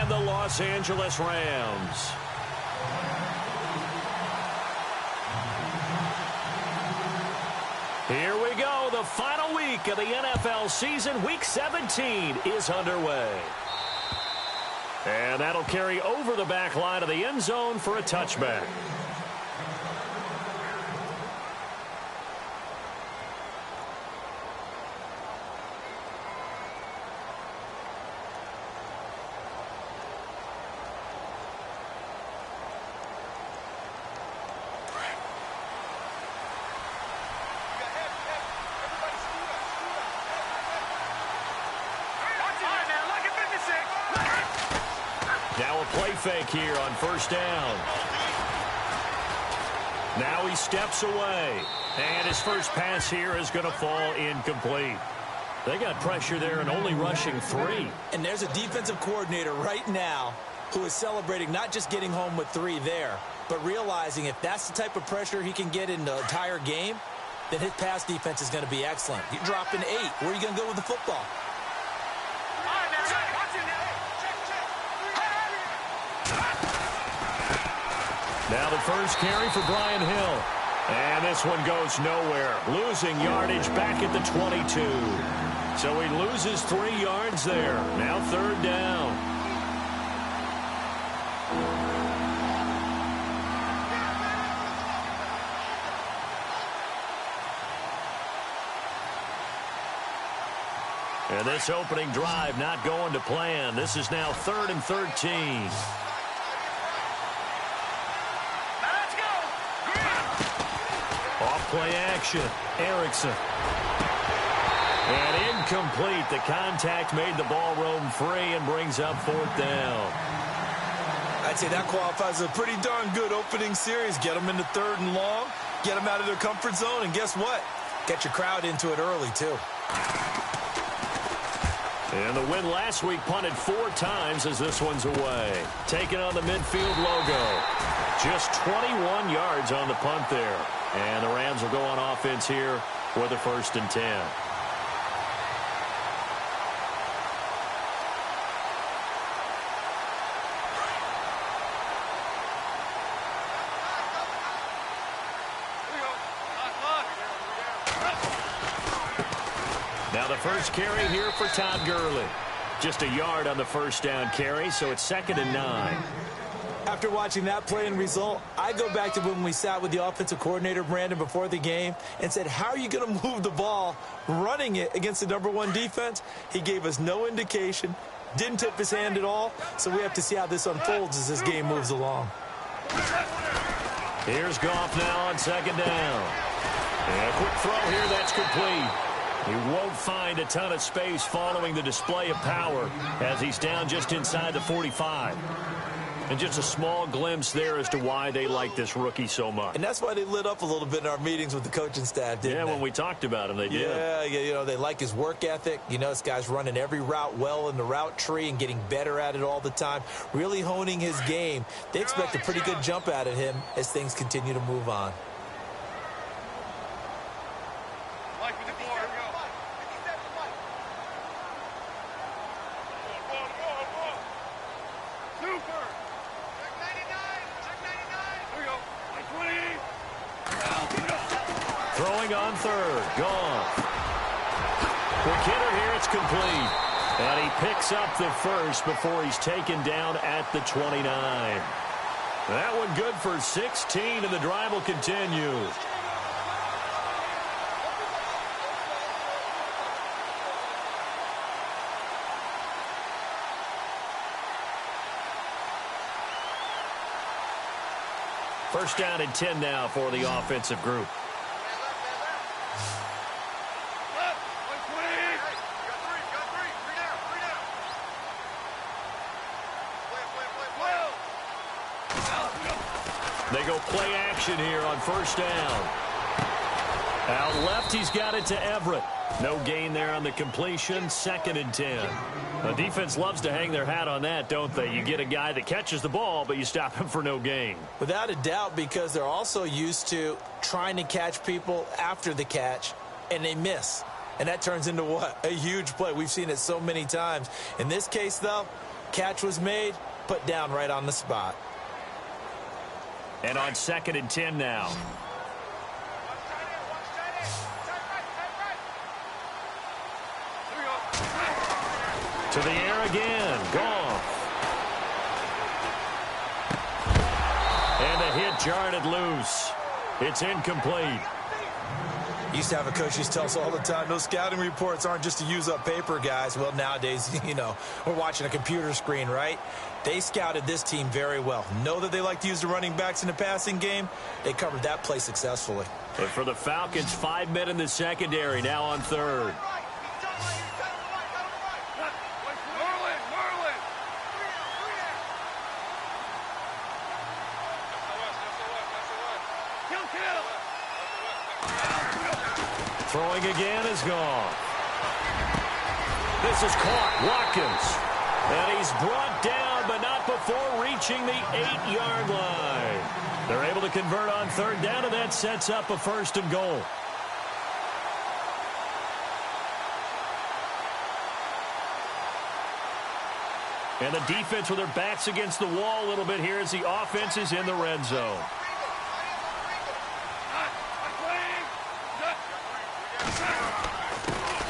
and the Los Angeles Rams. Here we go. The final week of the NFL season. Week 17 is underway. And that'll carry over the back line of the end zone for a touchback. Now a play fake here on first down. Now he steps away. And his first pass here is going to fall incomplete. They got pressure there and only rushing 3. And there's a defensive coordinator right now who is celebrating not just getting home with 3 there, but realizing if that's the type of pressure he can get in the entire game, then his pass defense is going to be excellent. You're dropping 8. Where are you going to go with the football? Now the first carry for Brian Hill. And this one goes nowhere. Losing yardage back at the 22. So he loses 3 yards there. Now third down. And this opening drive not going to plan. This is now 3rd and 13. Off-play action. Erickson. And incomplete. The contact made the ball roam free and brings up 4th down. I'd say that qualifies as a pretty darn good opening series. Get them into 3rd and long, get them out of their comfort zone, and guess what? Get your crowd into it early, too. And the win last week punted 4 times as this one's away. Taking on the midfield logo. Just 21 yards on the punt there. And the Rams will go on offense here with a 1st and 10. Now the first carry here for Todd Gurley. Just a yard on the first down carry, so it's 2nd and 9. After watching that play and result, I go back to when we sat with the offensive coordinator, Brandon, before the game and said, how are you going to move the ball running it against the #1 defense? He gave us no indication, didn't tip his hand at all, so we have to see how this unfolds as this game moves along. Here's Goff now on 2nd down. And a quick throw here, that's complete. He won't find a ton of space following the display of power as he's down just inside the 45. And just a small glimpse there as to why they like this rookie so much. And that's why they lit up a little bit in our meetings with the coaching staff, didn't they? Yeah, when we talked about him, they did. Yeah, you know, they like his work ethic. You know, this guy's running every route well in the route tree and getting better at it all the time, really honing his game. They expect a pretty good jump out of him as things continue to move on. Throwing on 3rd. Gone. Quick hitter here. It's complete. And he picks up the first before he's taken down at the 29. That one good for 16, and the drive will continue. First down and 10 now for the offensive group. They go play action here on first down. Out left, he's got it to Everett. No gain there on the completion, 2nd and 10. The defense loves to hang their hat on that, don't they? You get a guy that catches the ball, but you stop him for no gain. Without a doubt, because they're also used to trying to catch people after the catch, and they miss. And that turns into what? A huge play. We've seen it so many times. In this case, though, catch was made, put down right on the spot. And on 2nd and 10 now. To the air again. Goff. And the hit jarred it loose. It's incomplete. Used to have a coach used to tell us all the time, those scouting reports aren't just to use up paper, guys. Well, nowadays, we're watching a computer screen, right? They scouted this team very well. Know that they like to use the running backs in the passing game. They covered that play successfully. But for the Falcons, 5 men in the secondary, now on 3rd. Throwing again is gone. This is caught. Watkins. And he's brought down, but not before reaching the 8-yard line. They're able to convert on 3rd down, and that sets up a 1st and goal. And the defense with their backs against the wall a little bit here as the offense is in the red zone.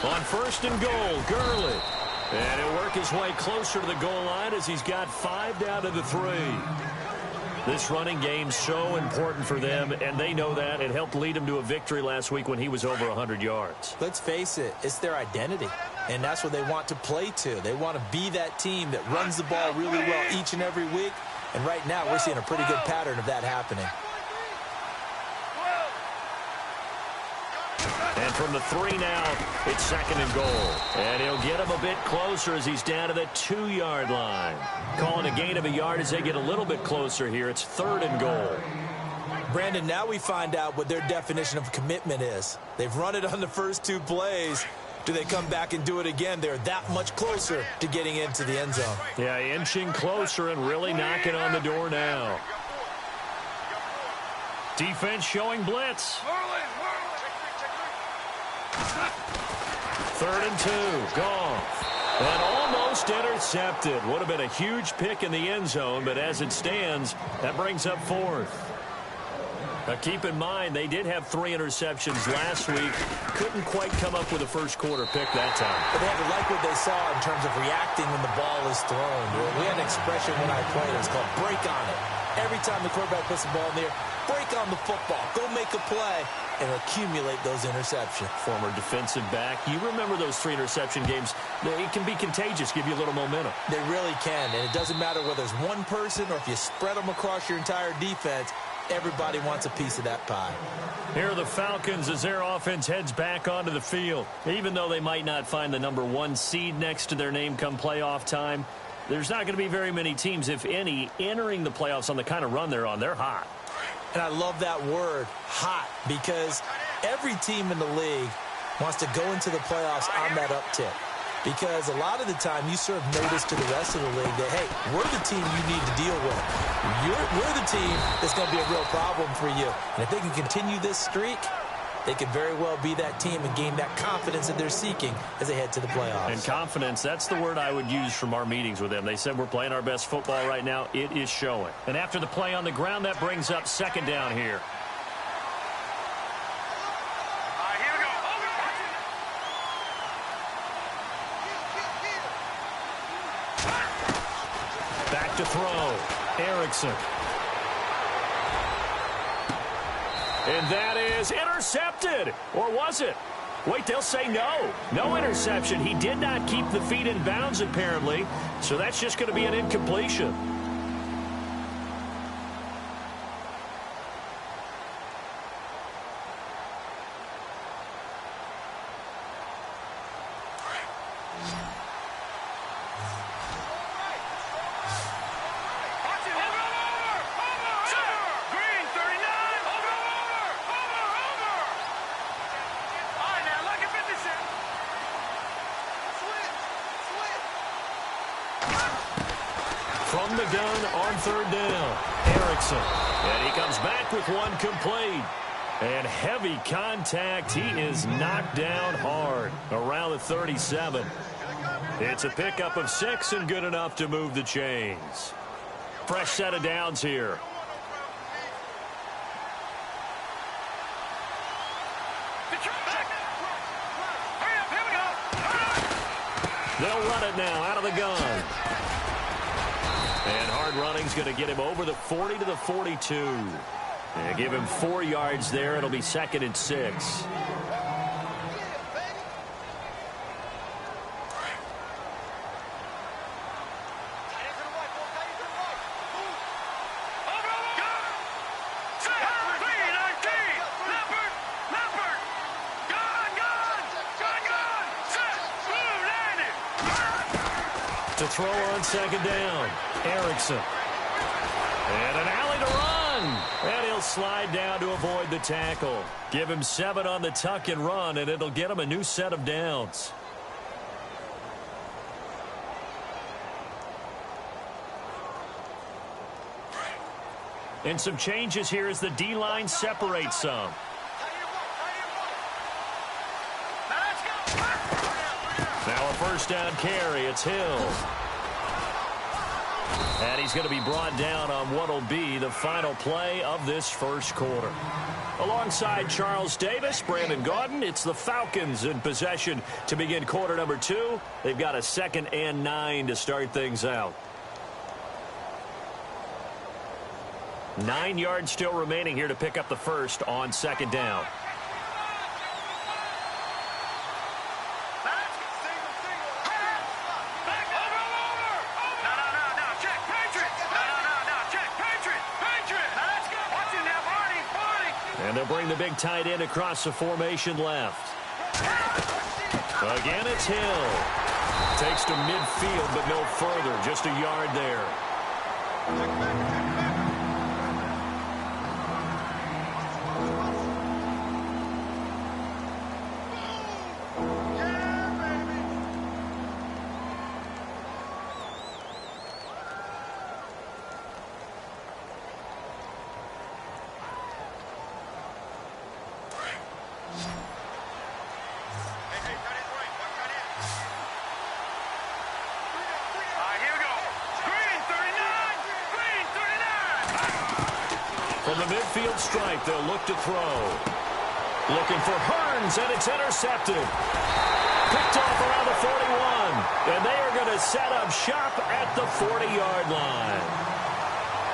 On 1st and goal, Gurley. And he'll work his way closer to the goal line as he's got 5 down to the 3. This running game's so important for them, and they know that. It helped lead him to a victory last week when he was over 100 yards. Let's face it, it's their identity, and that's what they want to play to. They want to be that team that runs the ball really well each and every week, and right now we're seeing a pretty good pattern of that happening. And from the 3 now, it's 2nd and goal. And he'll get him a bit closer as he's down to the 2-yard line. Calling a gain of a yard as they get a little bit closer here. It's 3rd and goal. Brandon, now we find out what their definition of commitment is. They've run it on the first 2 plays. Do they come back and do it again? They're that much closer to getting into the end zone. Yeah, inching closer and really knocking on the door now. Defense showing blitz. 3rd and 2, Goff. And almost intercepted. Would have been a huge pick in the end zone, but as it stands, that brings up 4th. Now keep in mind, they did have 3 interceptions last week. Couldn't quite come up with a first quarter pick that time. But they had to like what they saw in terms of reacting when the ball is thrown. We had an expression when I played. It was called break on it. Every time the quarterback puts the ball in the air, break on the football. Go make a play and accumulate those interceptions. Former defensive back. You remember those 3 interception games. It can be contagious, give you a little momentum. They really can, and it doesn't matter whether it's one person or if you spread them across your entire defense. Everybody wants a piece of that pie. Here are the Falcons as their offense heads back onto the field. Even though they might not find the number 1 seed next to their name come playoff time, there's not going to be very many teams, if any, entering the playoffs on the kind of run they're on. They're hot. And I love that word, hot, because every team in the league wants to go into the playoffs on that uptick. Because a lot of the time you serve notice to the rest of the league that, hey, we're the team you need to deal with. We're the team that's going to be a real problem for you. And if they can continue this streak, they could very well be that team and gain that confidence that they're seeking as they head to the playoffs. And confidence, that's the word I would use from our meetings with them. They said we're playing our best football right now. It is showing. And after the play on the ground, that brings up 2nd down here. Back to throw. Erickson. And that is intercepted. Or was it? Wait, they'll say no. No interception. He did not keep the feet in bounds, apparently. So that's just going to be an incompletion. From the gun on 3rd down, Erickson. And he comes back with 1 complete. And heavy contact. He is knocked down hard around the 37. It's a pickup of 6 and good enough to move the chains. Fresh set of downs here. They'll run it now out of the gun. And hard running's going to get him over the 40 to the 42. And give him 4 yards there. It'll be 2nd and 6. To throw on 2nd down, Erickson. And an alley to run. And he'll slide down to avoid the tackle. Give him 7 on the tuck and run, and it'll get him a new set of downs. And some changes here as the D-line separates some. Now a 1st down carry. It's Hill. And he's going to be brought down on what will be the final play of this 1st quarter. Alongside Charles Davis, Brandon Gaudin, it's the Falcons in possession to begin quarter number 2. They've got a 2nd and 9 to start things out. 9 yards still remaining here to pick up the 1st on 2nd down. And they'll bring the big tight end across the formation left. Again, it's Hill. Takes to midfield, but no further. Just a yard there. From the midfield stripe, they'll look to throw. Looking for Hearns, and it's intercepted. Picked off around the 41. And they are going to set up shop at the 40-yard line.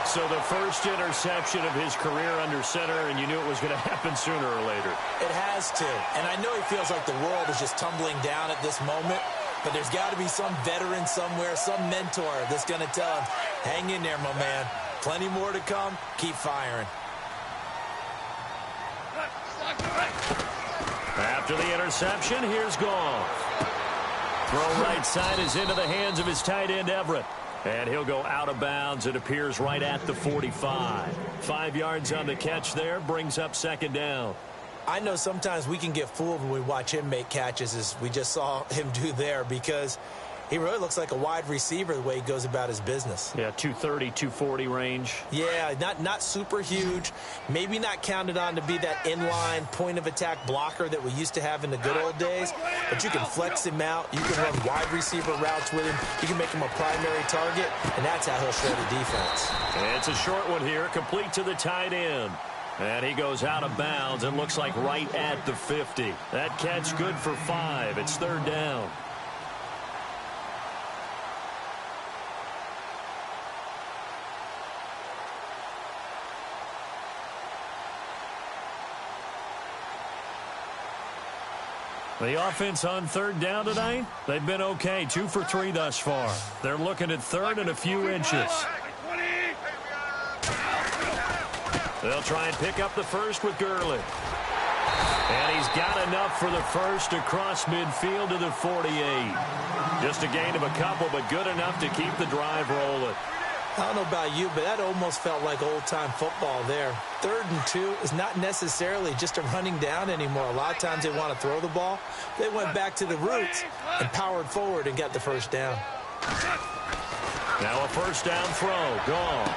So the first interception of his career under center, and you knew it was going to happen sooner or later. It has to. And I know he feels like the world is just tumbling down at this moment. But there's got to be some veteran somewhere, some mentor that's going to tell him, hang in there, my man. Plenty more to come. Keep firing. After the interception, here's Goff. Throw right side is into the hands of his tight end, Everett. And he'll go out of bounds. It appears right at the 45. 5 yards on the catch there. Brings up 2nd down. I know sometimes we can get fooled when we watch him make catches, as we just saw him do there, because he really looks like a wide receiver the way he goes about his business. Yeah, 230, 240 range. Yeah, not super huge. Maybe not counted on to be that inline point-of-attack blocker that we used to have in the good old days. But you can flex him out. You can run wide receiver routes with him. You can make him a primary target, and that's how he'll shred the defense. It's a short one here, complete to the tight end. And he goes out of bounds and looks like right at the 50. That catch good for 5. It's 3rd down. The offense on 3rd down tonight, they've been okay. 2 for 3 thus far. They're looking at 3rd and a few inches. They'll try and pick up the 1st with Gurley. And he's got enough for the 1st across midfield to the 48. Just a gain of a couple, but good enough to keep the drive rolling. I don't know about you, but that almost felt like old-time football there. 3rd and 2 is not necessarily just a running down anymore. A lot of times they want to throw the ball. They went back to the roots and powered forward and got the 1st down. Now a 1st down throw. Gone.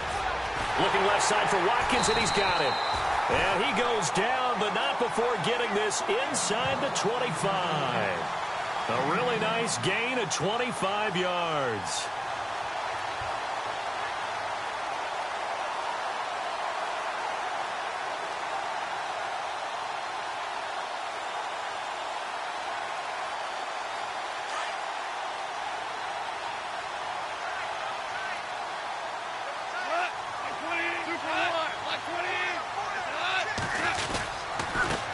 Looking left side for Watkins, and he's got it. And he goes down, but not before getting this inside the 25. A really nice gain of 25 yards.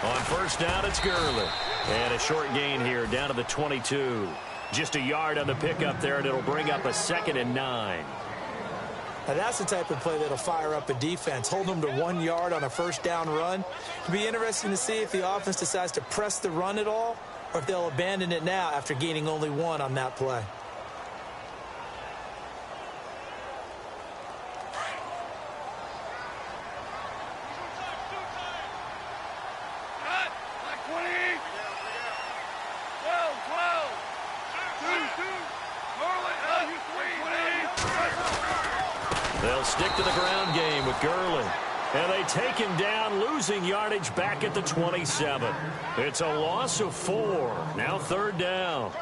On first down, it's Gurley. And a short gain here down to the 22. Just a yard on the pickup there, and it'll bring up a 2nd and 9. Now that's the type of play that'll fire up a defense. Hold them to 1 yard on a first down run. It'll be interesting to see if the offense decides to press the run at all, or if they'll abandon it now after gaining only 1 on that play. They'll stick to the ground game with Gurley. And they take him down, losing yardage back at the 27. It's a loss of 4. Now 3rd down.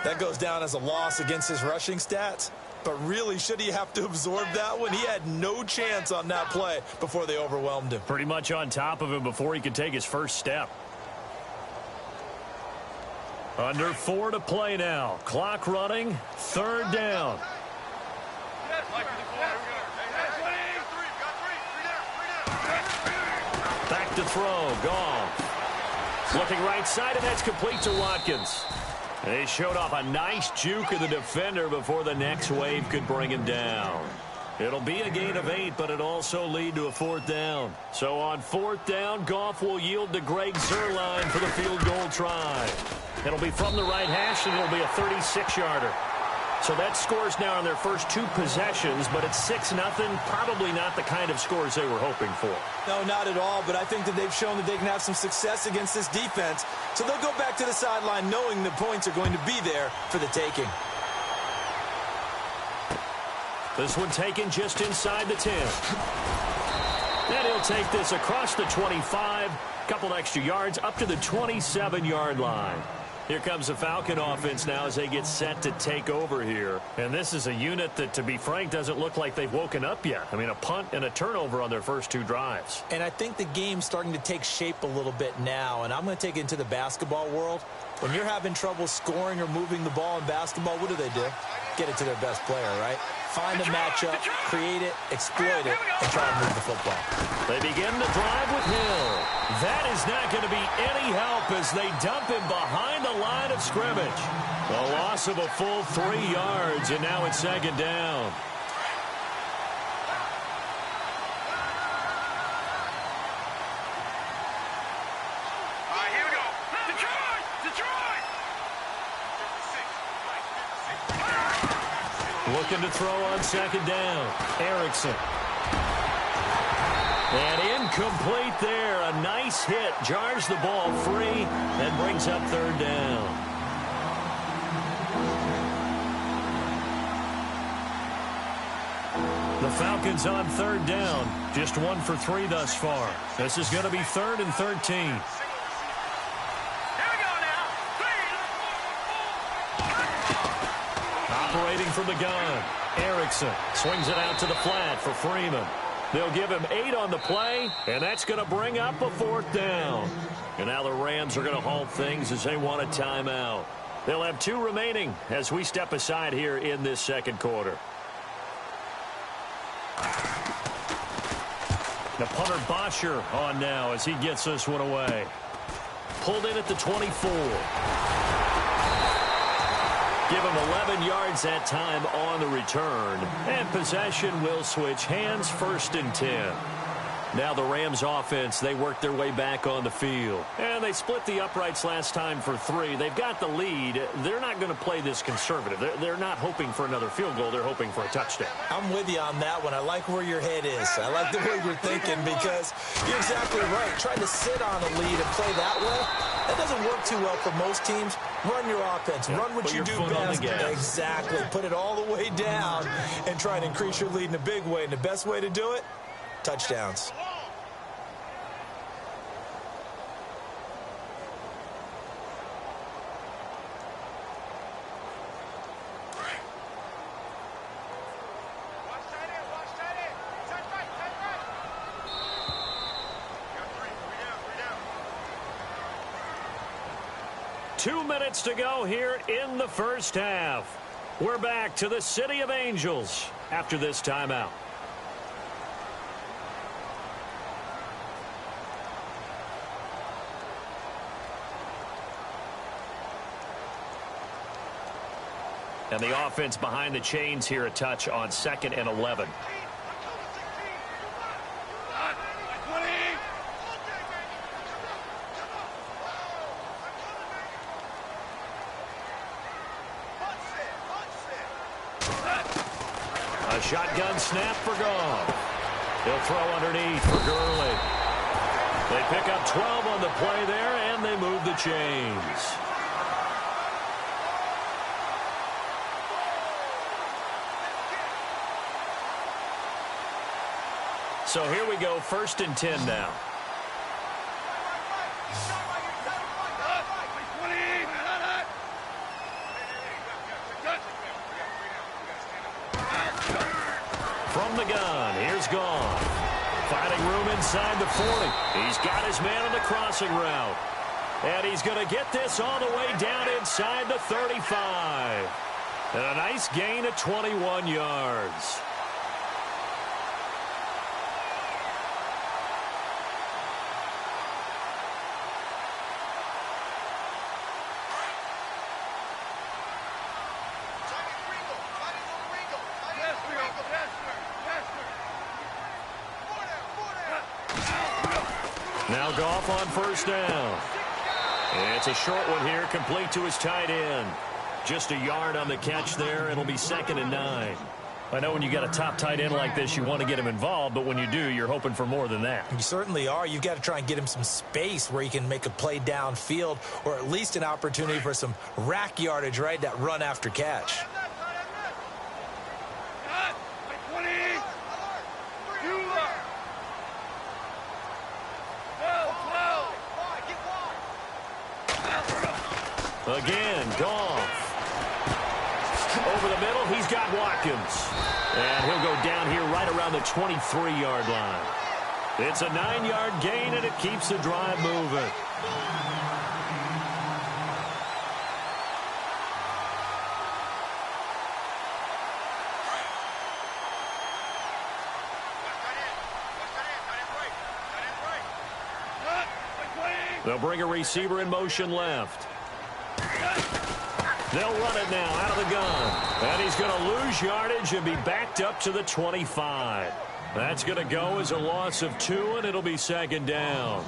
That goes down as a loss against his rushing stats. But really, should he have to absorb that one? He had no chance on that play before they overwhelmed him. Pretty much on top of him before he could take his first step. Under 4 to play now. Clock running. 3rd down. Back to throw. Goff. Looking right side, and that's complete to Watkins. They showed off a nice juke of the defender before the next wave could bring him down. It'll be a gain of 8, but it'll also lead to a 4th down. So on 4th down, Goff will yield to Greg Zuerlein for the field goal try. It'll be from the right hash, and it'll be a 36-yarder. So that scores now on their first 2 possessions, but it's 6-0. Probably not the kind of scores they were hoping for. No, not at all, but I think that they've shown that they can have some success against this defense. So they'll go back to the sideline knowing the points are going to be there for the taking. This one taken just inside the 10. And he'll take this across the 25. Couple extra yards up to the 27-yard line. Here comes the Falcon offense now as they get set to take over here. And this is a unit that, to be frank, doesn't look like they've woken up yet. I mean, a punt and a turnover on their first 2 drives. And I think the game's starting to take shape a little bit now. And I'm going to take it into the basketball world. When you're having trouble scoring or moving the ball in basketball, what do? Get it to their best player, right? Find a matchup, create it, exploit it, and try and move the football. They begin the drive with Hill. That is not going to be any help as they dump him behind the line of scrimmage. A loss of a full 3 yards, and now it's 2nd down. Looking to throw on 2nd down. Erickson. And incomplete there. A nice hit. Jars the ball free and brings up 3rd down. The Falcons on 3rd down. Just 1 for 3 thus far. This is going to be 3rd and 13. Operating from the gun. Erickson swings it out to the flat for Freeman. They'll give him 8 on the play, and that's going to bring up a 4th down. And now the Rams are going to halt things as they want a timeout. They'll have 2 remaining as we step aside here in this 2nd quarter. The punter Bosher on now as he gets this one away. Pulled in at the 24. Give him 11 yards that time on the return. And possession will switch hands, 1st and 10. Now the Rams offense, they work their way back on the field. And they split the uprights last time for 3. They've got the lead. They're not going to play this conservative. They're not hoping for another field goal. They're hoping for a touchdown. I'm with you on that one. I like where your head is. I like the way you're thinking because you're exactly right. Trying to sit on a lead and play that way, that doesn't work too well for most teams. Run your offense. Run what you do best. Exactly. Put it all the way down and try and increase your lead in a big way. And the best way to do it, touchdowns. 2 minutes to go here in the first half. We're back to the City of Angels after this timeout. And the offense behind the chains here a touch on 2nd and 11. A shotgun snap for Goff. He'll throw underneath for Gurley. They pick up 12 on the play there, and they move the chains. So here we go, 1st and 10 now. From the gun, here's Goff. Finding room inside the 40. He's got his man on the crossing route. And he's going to get this all the way down inside the 35. And a nice gain of 21 yards. Now Goff on 1st down. It's a short one here, complete to his tight end. Just a yard on the catch there. It'll be 2nd and 9. I know when you got a top tight end like this, you want to get him involved, but when you do, you're hoping for more than that. You certainly are. You've got to try and get him some space where he can make a play downfield, or at least an opportunity for some rack yardage, right? That run after catch. Again, Goff. Over the middle, he's got Watkins. And he'll go down here right around the 23-yard line. It's a 9-yard gain, and it keeps the drive moving. They'll bring a receiver in motion left. They'll run it now out of the gun. And he's going to lose yardage and be backed up to the 25. That's going to go as a loss of 2, and it'll be 2nd down.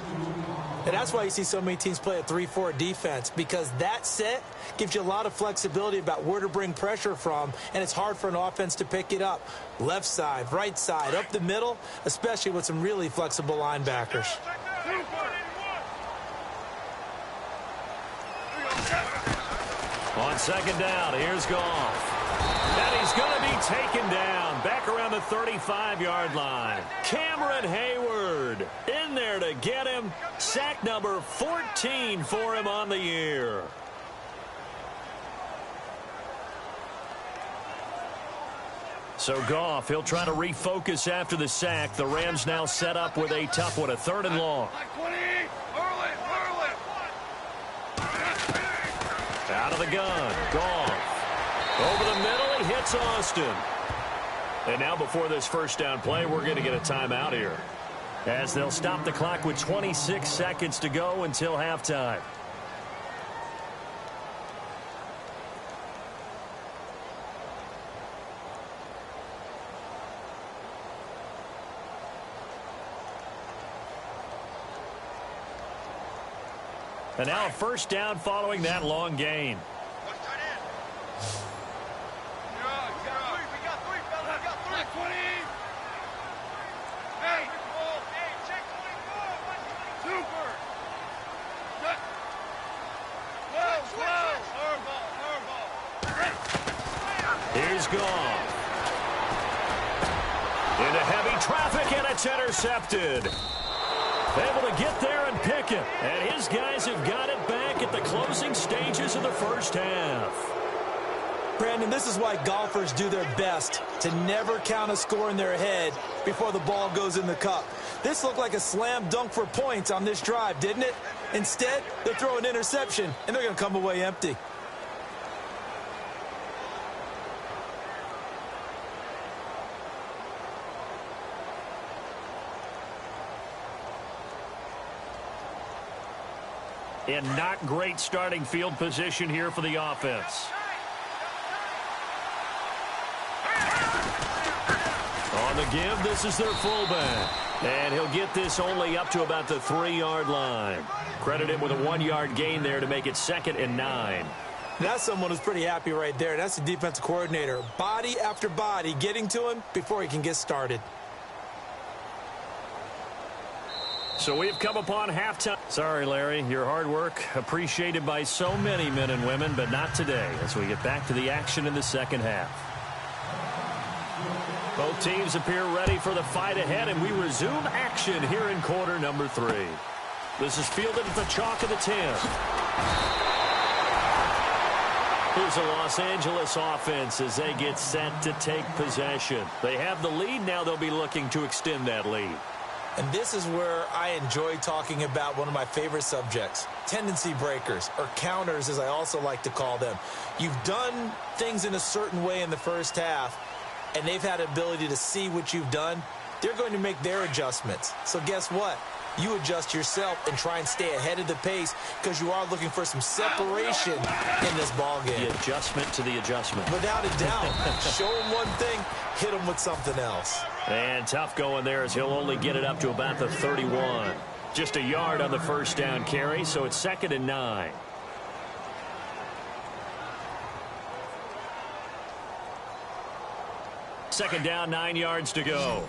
And that's why you see so many teams play a 3-4 defense, because that set gives you a lot of flexibility about where to bring pressure from, and it's hard for an offense to pick it up. Left side, right side, up the middle, especially with some really flexible linebackers. On 2nd down, here's Goff. And he's going to be taken down back around the 35-yard line. Cameron Hayward in there to get him. Sack number 14 for him on the year. So Goff, he'll try to refocus after the sack. The Rams now set up with a tough one, a 3rd and long. Out of the gun, Goff. Over the middle, he hits Austin. And now before this 1st down play, we're going to get a timeout here, as they'll stop the clock with 26 seconds to go until halftime. And now a 1st down following that long gain. Here's Goff. Into heavy traffic, and it's intercepted. Able to get there and pick it. And his guys have got it back at the closing stages of the 1st half. Brandon, this is why golfers do their best to never count a score in their head before the ball goes in the cup. This looked like a slam dunk for points on this drive, didn't it? Instead, they'll throw an interception, and they're going to come away empty. And not great starting field position here for the offense. On the give, this is their fullback. And he'll get this only up to about the 3-yard line. Credit him with a 1-yard gain there to make it 2nd and 9. That's someone who's pretty happy right there. That's the defensive coordinator. Body after body getting to him before he can get started. So we've come upon halftime. Sorry, Larry, your hard work appreciated by so many men and women, but not today as we get back to the action in the second half. Both teams appear ready for the fight ahead, and we resume action here in quarter number 3. This is fielded at the chalk of the 10. Here's a Los Angeles offense as they get set to take possession. They have the lead. Now they'll be looking to extend that lead. And this is where I enjoy talking about one of my favorite subjects, tendency breakers, or counters as I also like to call them. You've done things in a certain way in the first half, and they've had the ability to see what you've done. They're going to make their adjustments. So guess what? You adjust yourself and try and stay ahead of the pace because you are looking for some separation in this ball game. The adjustment to the adjustment. Without a doubt. Show them one thing, hit them with something else. And tough going there as he'll only get it up to about the 31. Just a yard on the first down carry, so it's 2nd and 9. Second down, 9 yards to go.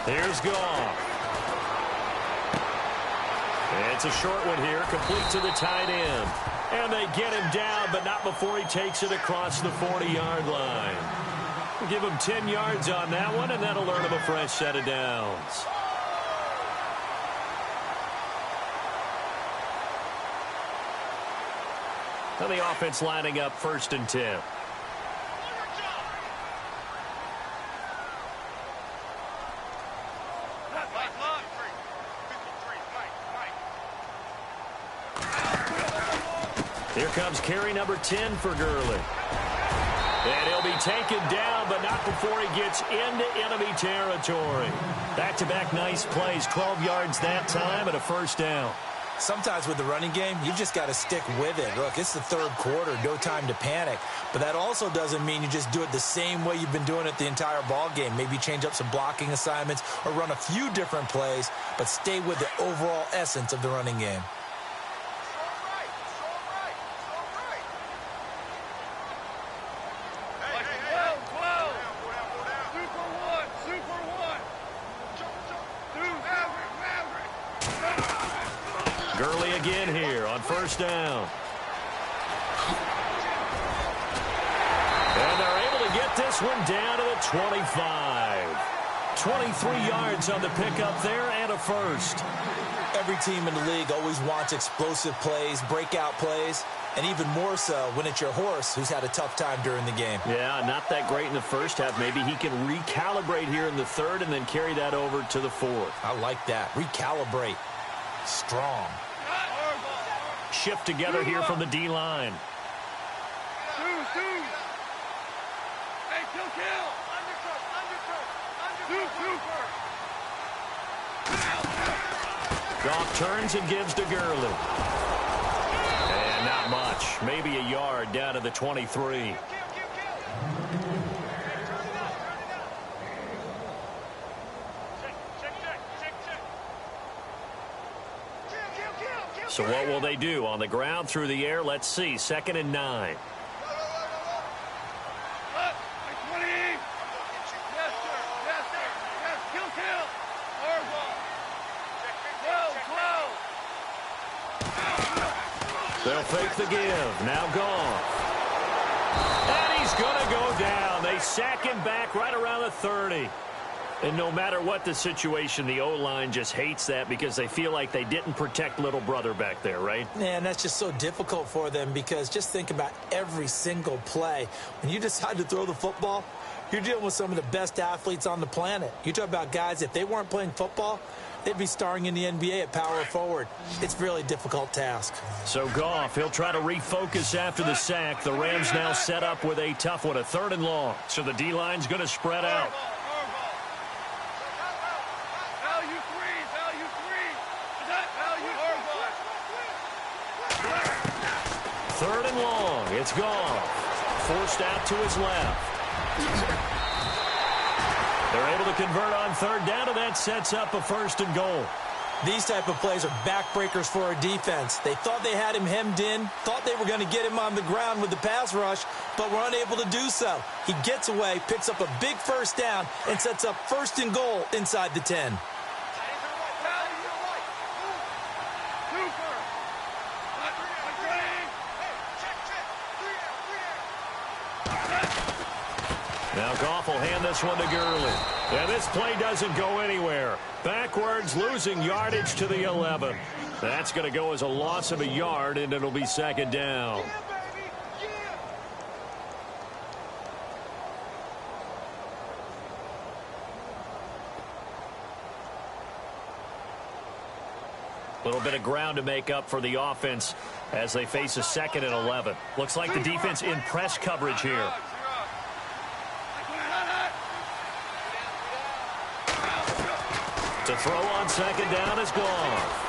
Here's Goff. It's a short one here, complete to the tight end. And they get him down, but not before he takes it across the 40-yard line. We'll give him 10 yards on that one, and that'll earn him a fresh set of downs. And the offense lining up 1st and 10. Here comes carry number 10 for Gurley. And he'll be taken down, but not before he gets into enemy territory. Back-to-back nice plays, 12 yards that time and a first down. Sometimes with the running game, you just got to stick with it. Look, it's the third quarter, no time to panic. But that also doesn't mean you just do it the same way you've been doing it the entire ball game. Maybe change up some blocking assignments or run a few different plays, but stay with the overall essence of the running game. Gurley again here on first down. And they're able to get this one down to the 25. 23 yards on the pickup there and a first. Every team in the league always wants explosive plays, breakout plays, and even more so when it's your horse who's had a tough time during the game. Yeah, not that great in the first half. Maybe he can recalibrate here in the third and then carry that over to the fourth. I like that. Recalibrate. Strong. Shift together here from the D-line. Goff turns and gives to Gurley. And not much. Maybe a yard down to the 23. So what will they do? On the ground, through the air? Let's see. 2nd and 9. They'll fake the give. Now Goff. And he's going to go down. They sack him back right around the 30. And no matter what the situation, the O-line just hates that because they feel like they didn't protect little brother back there, right? Man, that's just so difficult for them because just think about every single play. When you decide to throw the football, you're dealing with some of the best athletes on the planet. You talk about guys, if they weren't playing football, they'd be starring in the NBA at power forward. It's a really difficult task. So Goff, he'll try to refocus after the sack. The Rams now set up with a tough one, a 3rd and long. So the D-line's going to spread out. Third and long. It's Goff. Forced out to his left. They're able to convert on 3rd down, and that sets up a 1st and goal. These type of plays are backbreakers for our defense. They thought they had him hemmed in, thought they were going to get him on the ground with the pass rush, but were unable to do so. He gets away, picks up a big 1st down, and sets up 1st and goal inside the 10. Now Goff will hand this one to Gurley. And this play doesn't go anywhere. Backwards, losing yardage to the 11. That's going to go as a loss of a yard, and it'll be 2nd down. A little bit of ground to make up for the offense as they face a 2nd and 11. Looks like the defense in press coverage here. To throw on 2nd down is Goff.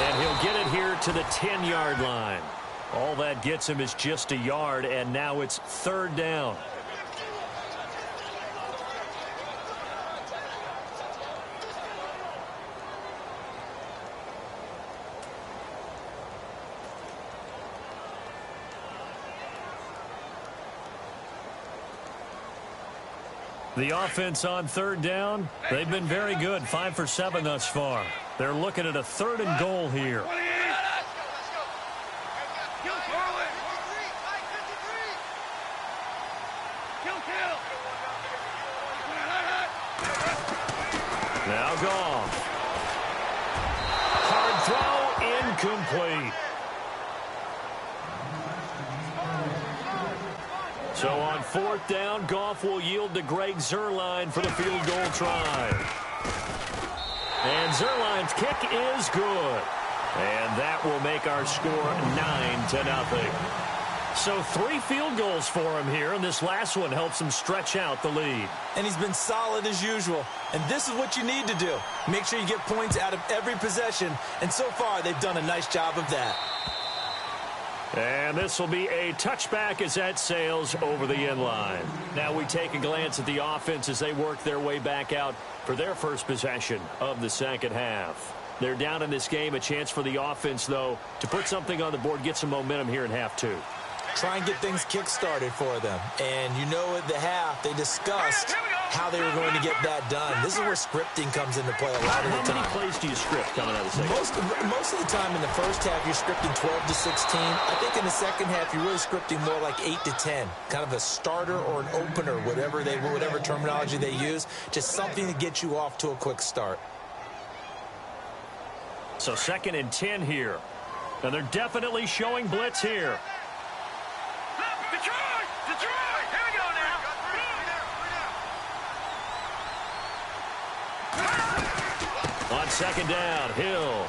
And he'll get it here to the 10-yard line. All that gets him is just a yard, and now it's 3rd down. The offense on 3rd down, they've been very good, 5 for 7 thus far. They're looking at a 3rd and goal here. Now Goff. Hard throw, incomplete. So on 4th down, Goff will yield to Greg Zuerlein for the field goal try. And Zuerlein's kick is good. And that will make our score 9-0. So 3 field goals for him here, and this last one helps him stretch out the lead. And he's been solid as usual. And this is what you need to do. Make sure you get points out of every possession. And so far, they've done a nice job of that. And this will be a touchback as that sails over the end line. Now we take a glance at the offense as they work their way back out for their first possession of the 2nd half. They're down in this game. A chance for the offense, though, to put something on the board, get some momentum here in half 2. Try and get things kick-started for them. And you know at the half, they discussed how they were going to get that done. This is where scripting comes into play a lot of the time. How many plays do you script coming out of the second? Most of the time in the first half, you're scripting 12 to 16. I think in the second half, you're really scripting more like 8 to 10. Kind of a starter or an opener, whatever terminology they use. Just something to get you off to a quick start. So 2nd and 10 here. And they're definitely showing blitz here. On 2nd down, Hill.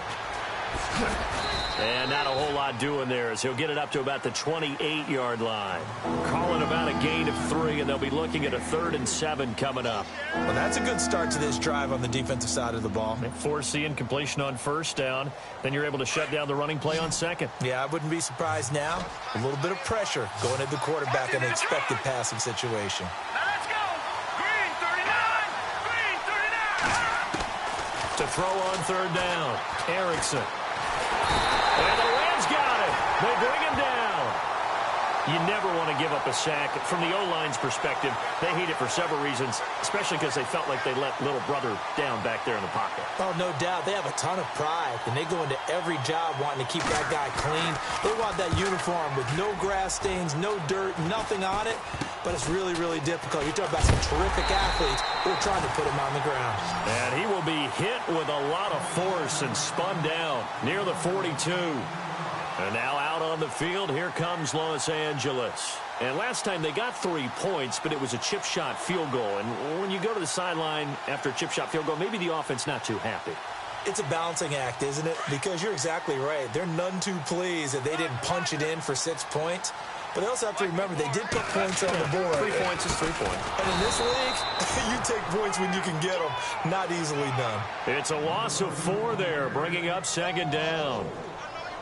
And not a whole lot doing there as he'll get it up to about the 28-yard line. Calling about a gain of 3, and they'll be looking at a 3rd and 7 coming up. Well, that's a good start to this drive on the defensive side of the ball. Force the incompletion on 1st down. Then you're able to shut down the running play on 2nd. Yeah, I wouldn't be surprised now. A little bit of pressure going at the quarterback in an expected passing situation. To throw on 3rd down, Erickson. And the Rams got it. They bring him down. You never want to give up a sack. From the O-line's perspective, they hate it for several reasons, especially because they felt like they let little brother down back there in the pocket. Oh, no doubt. They have a ton of pride, and they go into every job wanting to keep that guy clean. They want that uniform with no grass stains, no dirt, nothing on it. but it's really, really difficult. You're talking about some terrific athletes who are trying to put him on the ground. And he will be hit with a lot of force and spun down near the 42. And now out on the field, here comes Los Angeles. And last time they got 3 points, but it was a chip shot field goal. And when you go to the sideline after a chip shot field goal, maybe the offense not too happy. It's a balancing act, isn't it? Because you're exactly right. They're none too pleased that they didn't punch it in for 6 points. But they also have to remember they did put points on the board. 3 points is 3 points. And in this league, you take points when you can get them. Not easily done. It's a loss of 4 there, bringing up second down.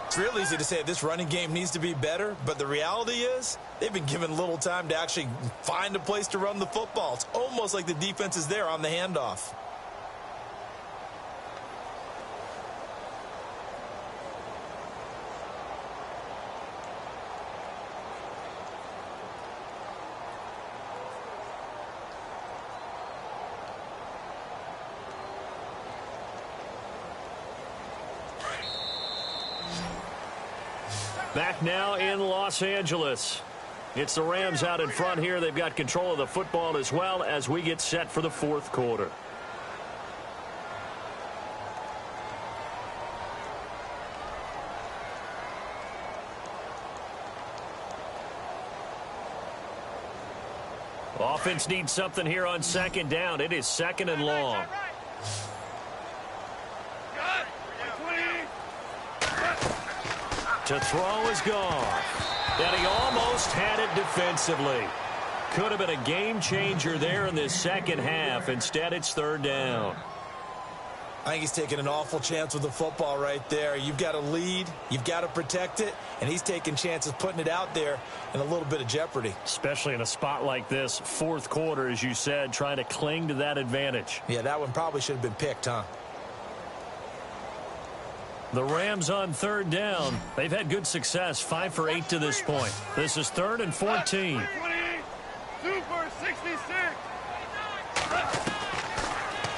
It's real easy to say this running game needs to be better, but the reality is they've been given little time to actually find a place to run the football. It's almost like the defense is there on the handoff. Back now in Los Angeles. It's the Rams out in front here. They've got control of the football as well as we get set for the fourth quarter. Offense needs something here on second down. It is second and long. To throw is gone. And he almost had it defensively. Could have been a game changer there in this second half. Instead, it's third down. I think he's taking an awful chance with the football right there. You've got to lead. You've got to protect it. And he's taking chances putting it out there in a little bit of jeopardy. Especially in a spot like this, fourth quarter, as you said, trying to cling to that advantage. Yeah, that one probably should have been picked, huh? The Rams on third down. They've had good success, 5 for 8 to this point. This is 3rd and 14.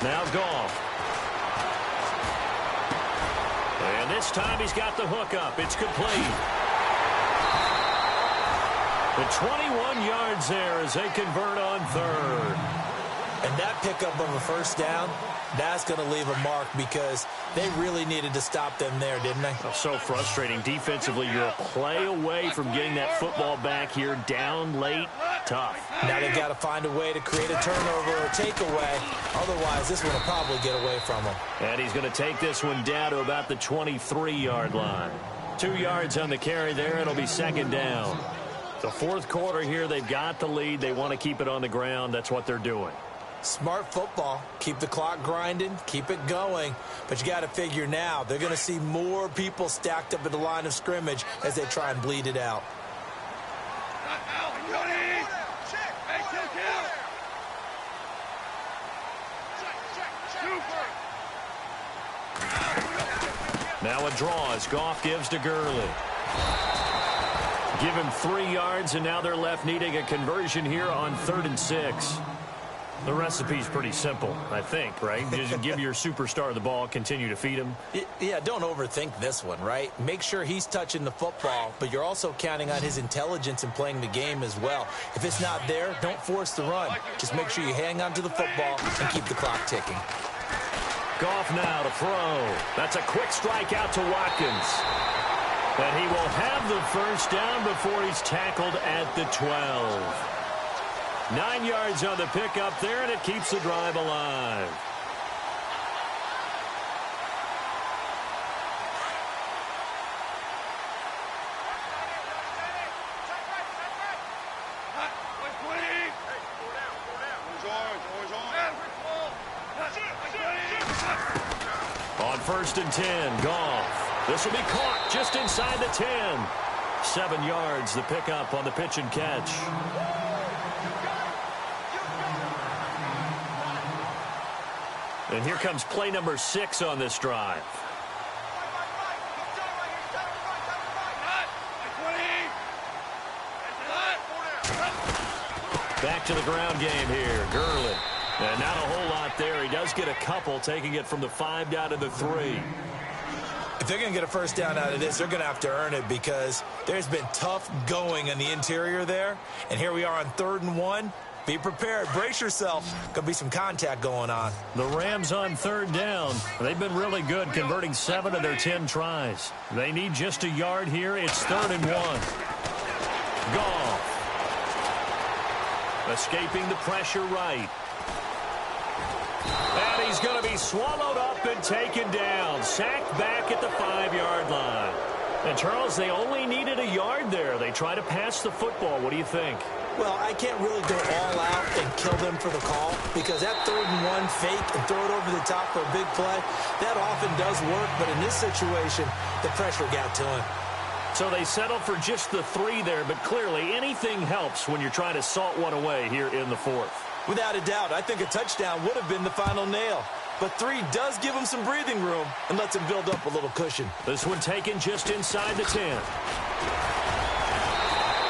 Now Goff. And this time he's got the hook up. It's complete. The 21 yards there as they convert on third. And that pickup of a first down, that's going to leave a mark because they really needed to stop them there, didn't they? Oh, so frustrating. Defensively, you're a play away from getting that football back here down late. Tough. Now they've got to find a way to create a turnover or takeaway. Otherwise, this one will probably get away from them. And he's going to take this one down to about the 23-yard line. 2 yards on the carry there. It'll be second down. The fourth quarter here, they've got the lead. They want to keep it on the ground. That's what they're doing. Smart football. Keep the clock grinding. Keep it going. But you got to figure now they're going to see more people stacked up at the line of scrimmage as they try and bleed it out. Now a draw as Goff gives to Gurley. Give him 3 yards, and now they're left needing a conversion here on 3rd and 6. The recipe's pretty simple, I think, right? Just give your superstar the ball, continue to feed him. Yeah, don't overthink this one, right? Make sure he's touching the football, but you're also counting on his intelligence in playing the game as well. If it's not there, don't force the run. Just make sure you hang on to the football and keep the clock ticking. Goff now to throw. That's a quick strike out to Watkins. And he will have the first down before he's tackled at the 12. 9 yards on the pickup there, and it keeps the drive alive. On 1st and 10, Goff. This will be caught just inside the 10. 7 yards, the pickup on the pitch and catch. And here comes play number 6 on this drive. Back to the ground game here. Gurley. And not a whole lot there. He does get a couple, taking it from the 5 down to the 3. If they're going to get a first down out of this, they're going to have to earn it because there's been tough going in the interior there. And here we are on 3rd and 1. Be prepared. Brace yourself. Going to be some contact going on. The Rams on 3rd down. They've been really good, converting 7 of their 10 tries. They need just a yard here. It's 3rd and 1. Goff. Escaping the pressure right. And he's going to be swallowed up and taken down. Sacked back at the 5-yard line. And, Charles, they only needed a yard there. They try to pass the football. What do you think? Well, I can't really go all out and kill them for the call because that 3rd and 1 fake and throw it over the top for a big play, that often does work. But in this situation, the pressure got to him. So they settle for just the 3 there, but clearly anything helps when you're trying to salt one away here in the 4th. Without a doubt, I think a touchdown would have been the final nail. But 3 does give him some breathing room and lets him build up a little cushion. This one taken just inside the 10.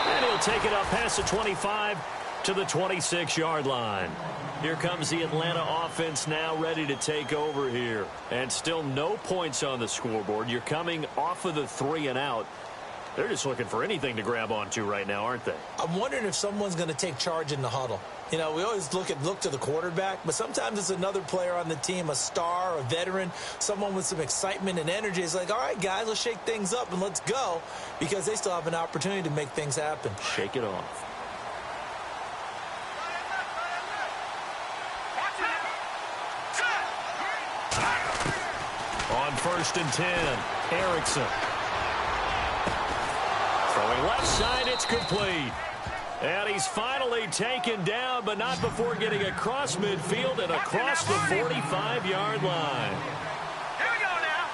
And he'll take it up past the 25 to the 26-yard line. Here comes the Atlanta offense now ready to take over here. And still no points on the scoreboard. You're coming off of the 3 and out. They're just looking for anything to grab onto right now, aren't they? I'm wondering if someone's going to take charge in the huddle. You know, we always look to the quarterback, but sometimes it's another player on the team, a star, a veteran, someone with some excitement and energy. It's like, all right, guys, let's shake things up and let's go because they still have an opportunity to make things happen. Shake it off. On 1st and 10, Erickson. Throwing left side, it's complete. And he's finally taken down, but not before getting across midfield and across the 45-yard line. Here we go now.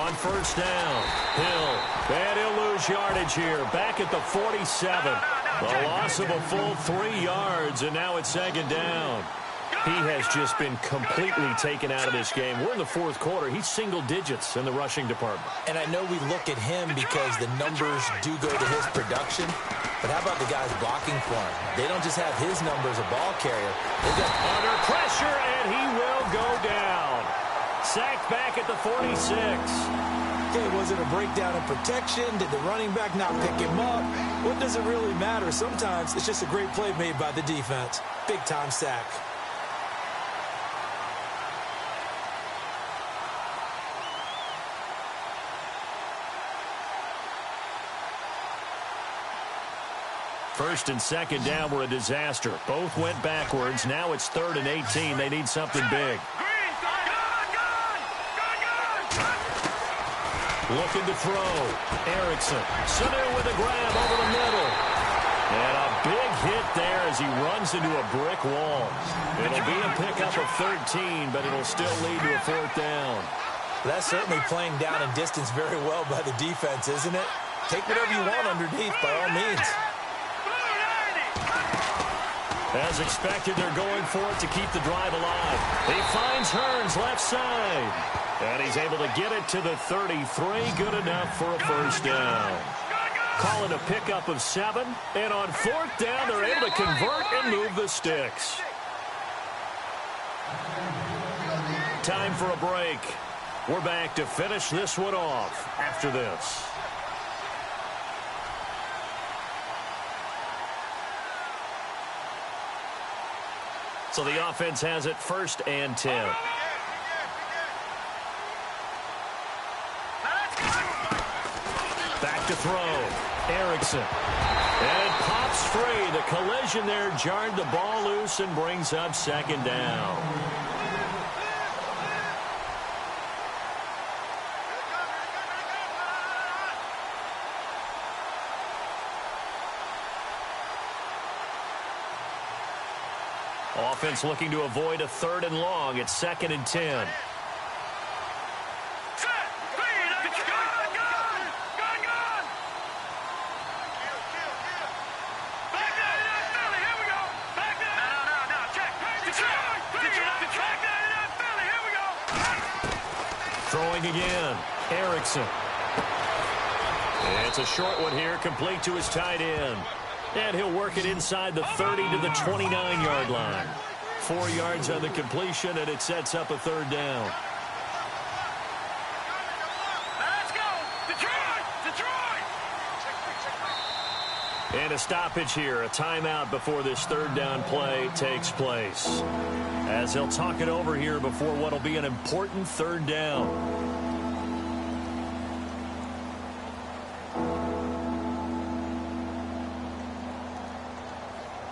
On 1st down, Hill. And he'll lose yardage here. Back at the 47. The loss of a full 3 yards, and now it's 2nd down. He has just been completely taken out of this game. We're in the 4th quarter. He's single digits in the rushing department. And I know we look at him because the numbers do go to his production. But how about the guys blocking for him? They don't just have his numbers, a ball carrier. They've got under pressure, and he will go down. Sacked back at the 46. Okay, was it a breakdown in protection? Did the running back not pick him up? What does it really matter? Sometimes it's just a great play made by the defense. Big-time sack. First and 2nd down were a disaster. Both went backwards. Now it's 3rd and 18. They need something big. Looking to throw. Erickson. Sanu with a grab over the middle. And a big hit there as he runs into a brick wall. It'll be a pickup of 13, but it'll still lead to a 4th down. That's certainly playing down and distance very well by the defense, isn't it? Take whatever you want underneath, by all means. As expected, they're going for it to keep the drive alive. He finds Hearns left side. And he's able to get it to the 33. Good enough for a 1st down. Call it a pickup of 7. And on 4th down, they're able to convert and move the sticks. Time for a break. We're back to finish this one off after this. So the offense has it 1st and 10. Back to throw. Erickson. And it pops free. The collision there jarred the ball loose and brings up 2nd down. Offense looking to avoid a 3rd and long. It's 2nd and 10. Throwing again. Erickson. It's a short one here, complete to his tight end. And he'll work it inside the 30 to the 29-yard line. 4 yards on the completion, and it sets up a third down. Let's go! Detroit! Detroit! And a stoppage here, a timeout before this third down play takes place. As they'll talk it over here before what will be an important third down.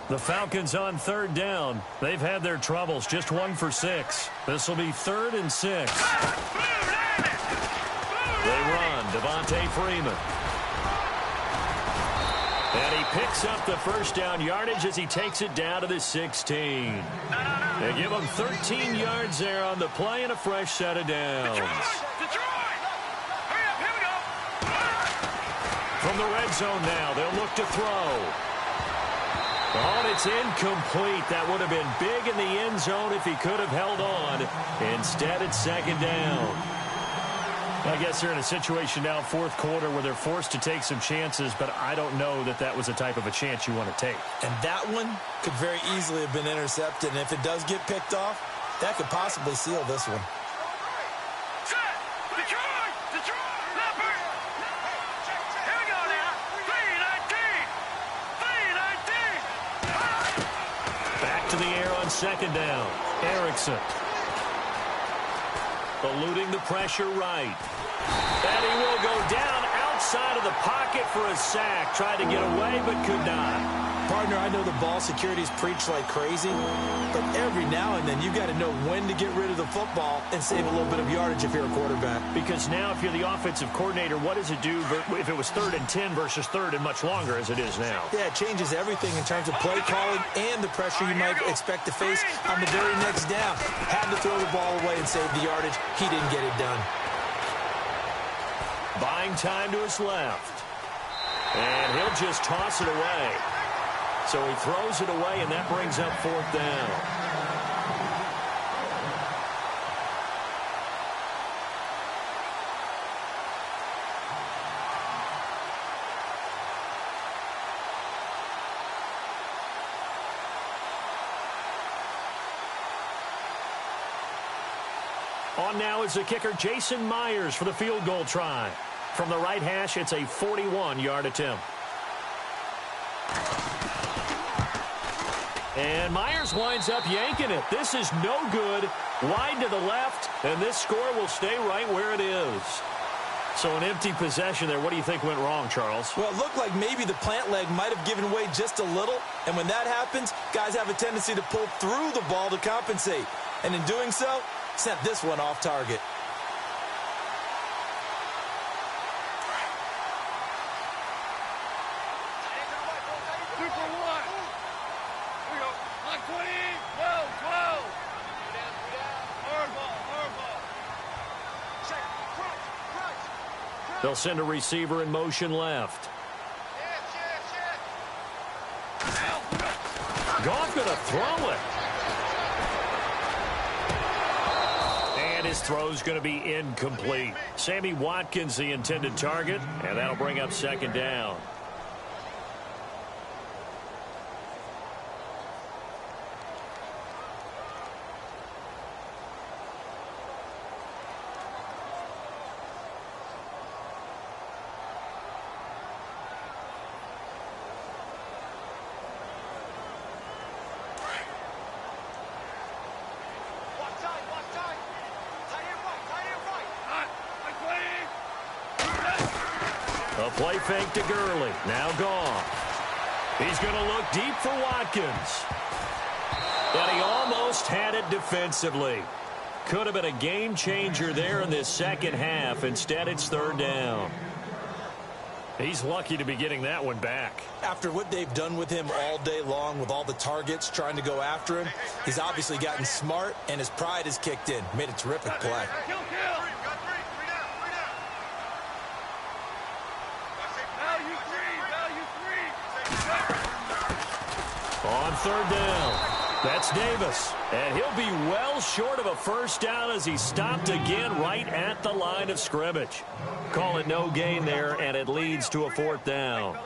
The Falcons on third down. They've had their troubles, just 1 for 6. This will be 3rd and 6. They run, Devontae Freeman. And he picks up the first down yardage as he takes it down to the 16. They give him 13 yards there on the play and a fresh set of downs. Detroit! Hurry up, here we go! From the red zone now, they'll look to throw. Oh, and it's incomplete. That would have been big in the end zone if he could have held on. Instead, it's 2nd down. I guess they're in a situation now, 4th quarter, where they're forced to take some chances, but I don't know that that was the type of a chance you want to take. And that one could very easily have been intercepted, and if it does get picked off, that could possibly seal this one. Set! Detroit! Detroit! Leopard! Here we go now! 3-19! 3-19! Back to the air on 2nd down. Erickson. Eluding the pressure right. And he will go down outside of the pocket for a sack. Tried to get away, but could not. Partner, I know the ball security's preached like crazy, but every now and then you got to know when to get rid of the football and save a little bit of yardage if you're a quarterback. Because now if you're the offensive coordinator, what does it do if it was 3rd and 10 versus 3rd and much longer as it is now? Yeah, it changes everything in terms of play calling and the pressure you might expect to face on the very next down. Had to throw the ball away and save the yardage. He didn't get it done. Buying time to his left. And he'll just toss it away. So he throws it away, and that brings up 4th down. On now is the kicker, Jason Myers, for the field goal try. From the right hash, it's a 41-yard attempt. And Myers winds up yanking it. This is no good. Wide to the left, and this score will stay right where it is. So an empty possession there. What do you think went wrong, Charles? Well, it looked like maybe the plant leg might have given way just a little, and when that happens, guys have a tendency to pull through the ball to compensate. And in doing so, sent this one off target. They'll send a receiver in motion left. Goff going to throw it. And his throw's going to be incomplete. Sammy Watkins, the intended target, and that'll bring up 2nd down. A play fake to Gurley. Now Goff. He's going to look deep for Watkins. And he almost had it defensively. Could have been a game changer there in this second half. Instead, it's 3rd down. He's lucky to be getting that one back. After what they've done with him all day long with all the targets trying to go after him, he's obviously gotten smart, and his pride has kicked in. Made a terrific play. On 3rd down, that's Davis. And he'll be well short of a first down as he stopped again right at the line of scrimmage. Call it no gain there, and it leads to a 4th down.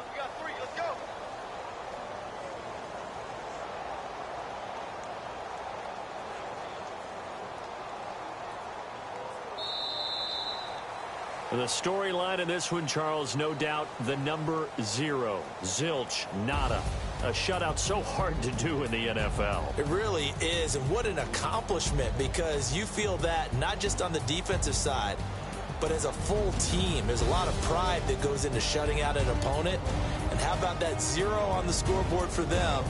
The storyline in this one, Charles, no doubt the number 0. Zilch, nada. A shutout so hard to do in the NFL. It really is, and what an accomplishment, because you feel that not just on the defensive side, but as a full team. There's a lot of pride that goes into shutting out an opponent. And how about that 0 on the scoreboard for them,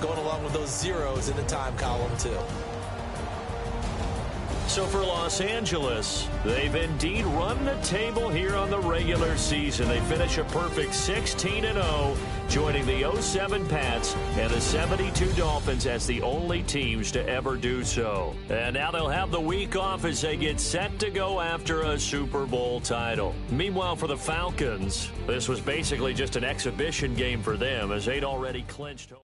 going along with those zeros in the time column, too. So for Los Angeles, they've indeed run the table here on the regular season. They finish a perfect 16-0, joining the 07 Pats and the 72 Dolphins as the only teams to ever do so. And now they'll have the week off as they get set to go after a Super Bowl title. Meanwhile, for the Falcons, this was basically just an exhibition game for them as they'd already clinched.